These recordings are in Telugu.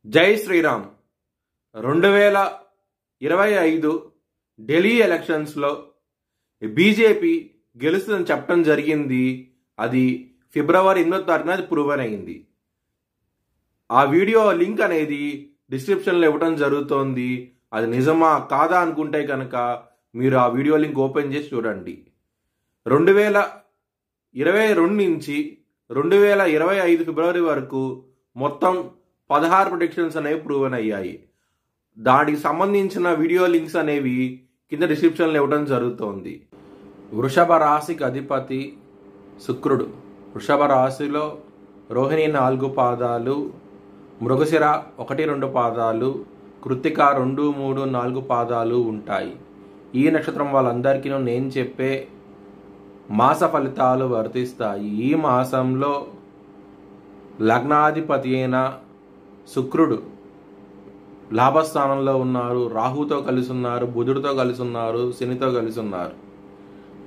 జై శ్రీరామ్. 2025 ఢిల్లీ ఎలక్షన్స్లో బీజేపీ గెలుస్తుందని చెప్పడం జరిగింది. అది ఫిబ్రవరి 8వ తారీఖున అది ప్రూవన్ అయింది. ఆ వీడియో లింక్ అనేది డిస్క్రిప్షన్లో ఇవ్వడం జరుగుతోంది. అది నిజమా కాదా అనుకుంటే కనుక మీరు ఆ వీడియో లింక్ ఓపెన్ చేసి చూడండి. 2022 నుంచి 2025 ఫిబ్రవరి వరకు మొత్తం 16 ప్రొడిక్షన్స్ అనేవి ప్రూవన్ అయ్యాయి. దానికి సంబంధించిన వీడియో లింక్స్ అనేవి కింద డిస్క్రిప్షన్లో ఇవ్వడం జరుగుతోంది. వృషభ రాశికి అధిపతి శుక్రుడు. వృషభ రాశిలో రోహిణి 4 పాదాలు, మృగశిర 1-2 పాదాలు, కృత్తిక 2, 3, 4 పాదాలు ఉంటాయి. ఈ నక్షత్రం వాళ్ళందరికీ నేను చెప్పే మాస ఫలితాలు వర్తిస్తాయి. ఈ మాసంలో లగ్నాధిపతి అయిన శుక్రుడు లాభస్థానంలో ఉన్నారు, రాహుతో కలిసి ఉన్నారు, బుధుడితో కలిసి ఉన్నారు, శనితో కలిసి ఉన్నారు.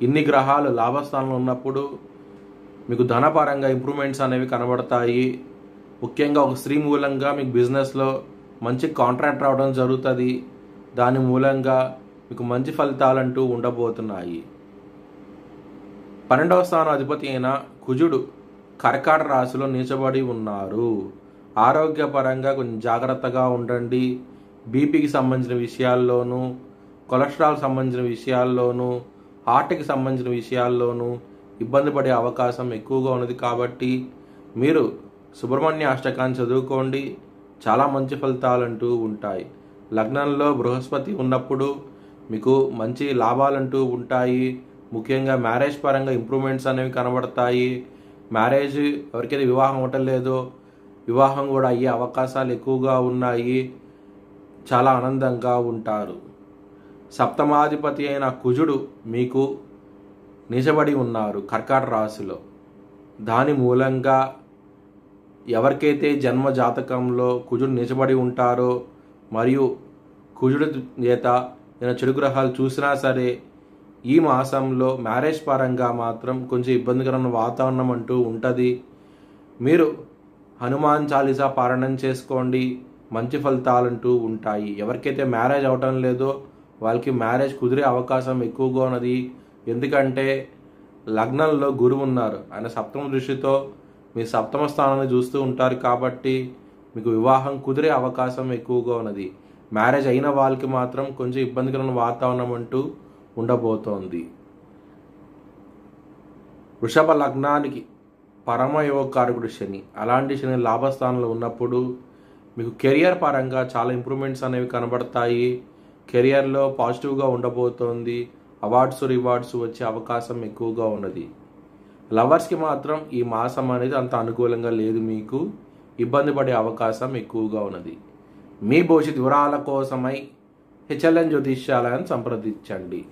ఇన్ని గ్రహాలు లాభస్థానంలో ఉన్నప్పుడు మీకు ధనపరంగా ఇంప్రూవ్మెంట్స్ అనేవి కనబడతాయి. ముఖ్యంగా ఒక స్త్రీ మూలంగా మీకు బిజినెస్లో మంచి కాంట్రాక్ట్ రావడం జరుగుతుంది. దాని మూలంగా మీకు మంచి ఫలితాలంటూ ఉండబోతున్నాయి. 12వ స్థానం అధిపతి అయిన కుజుడు కర్కాటక రాశిలో నీచబడి ఉన్నారు. ఆరోగ్యపరంగా కొంచెం జాగ్రత్తగా ఉండండి. బీపీకి సంబంధించిన విషయాల్లోనూ, కొలెస్ట్రాల్ సంబంధించిన విషయాల్లోనూ, హార్ట్కి సంబంధించిన విషయాల్లోనూ ఇబ్బంది పడే అవకాశం ఎక్కువగా ఉన్నది. కాబట్టి మీరు సుబ్రహ్మణ్య అష్టకాన్ని చదువుకోండి. చాలా మంచి ఫలితాలంటూ ఉంటాయి. లగ్నంలో బృహస్పతి ఉన్నప్పుడు మీకు మంచి లాభాలంటూ ఉంటాయి. ముఖ్యంగా మ్యారేజ్ పరంగా ఇంప్రూవ్మెంట్స్ అనేవి కనబడతాయి. మ్యారేజ్ ఎవరికైతే వివాహం అవ్వటం లేదో వివాహం కూడా అయ్యే అవకాశాలు ఎక్కువగా ఉన్నాయి. చాలా ఆనందంగా ఉంటారు. సప్తమాధిపతి అయిన కుజుడు మీకు నిజబడి ఉన్నారు కర్కాటక రాశిలో. దాని మూలంగా ఎవరికైతే జన్మ జాతకంలో కుజుడు నిజబడి ఉంటారో మరియు కుజుడు చేత ఏదైనా చెడు గ్రహాలు చూసినా సరే ఈ మాసంలో మ్యారేజ్ పరంగా మాత్రం కొంచెం ఇబ్బందికరమైన వాతావరణం అంటూ ఉంటుంది. మీరు హనుమాన్ చాలీసా పారాయణం చేసుకోండి. మంచి ఫలితాలంటూ ఉంటాయి. ఎవరికైతే మ్యారేజ్ అవటం లేదో వాళ్ళకి మ్యారేజ్ కుదిరే అవకాశం ఎక్కువగా ఉన్నది. ఎందుకంటే లగ్నంలో గురువు ఉన్నారు. ఆయన సప్తమ దృష్టితో మీ సప్తమ స్థానాన్ని చూస్తూ ఉంటారు. కాబట్టి మీకు వివాహం కుదిరే అవకాశం ఎక్కువగా ఉన్నది. మ్యారేజ్ అయిన వాళ్ళకి మాత్రం కొంచెం ఇబ్బందికరమైన వాతావరణం అంటూ ఉండబోతోంది. వృషభ లగ్నానికి పరమయోగకారకుడు శని. అలాంటి శని లాభస్థానంలో ఉన్నప్పుడు మీకు కెరియర్ పరంగా చాలా ఇంప్రూవ్మెంట్స్ అనేవి కనబడతాయి. కెరియర్లో పాజిటివ్గా ఉండబోతోంది. అవార్డ్స్ రివార్డ్స్ వచ్చే అవకాశం ఎక్కువగా ఉన్నది. లవర్స్కి మాత్రం ఈ మాసం అనేది అంత అనుకూలంగా లేదు. మీకు ఇబ్బంది పడే అవకాశం ఎక్కువగా ఉన్నది. మీ భవిష్యత్ వివరాల కోసమై హెచ్ఎల్ఎన్ జ్యోతిష్యాలయాన్ని సంప్రదించండి.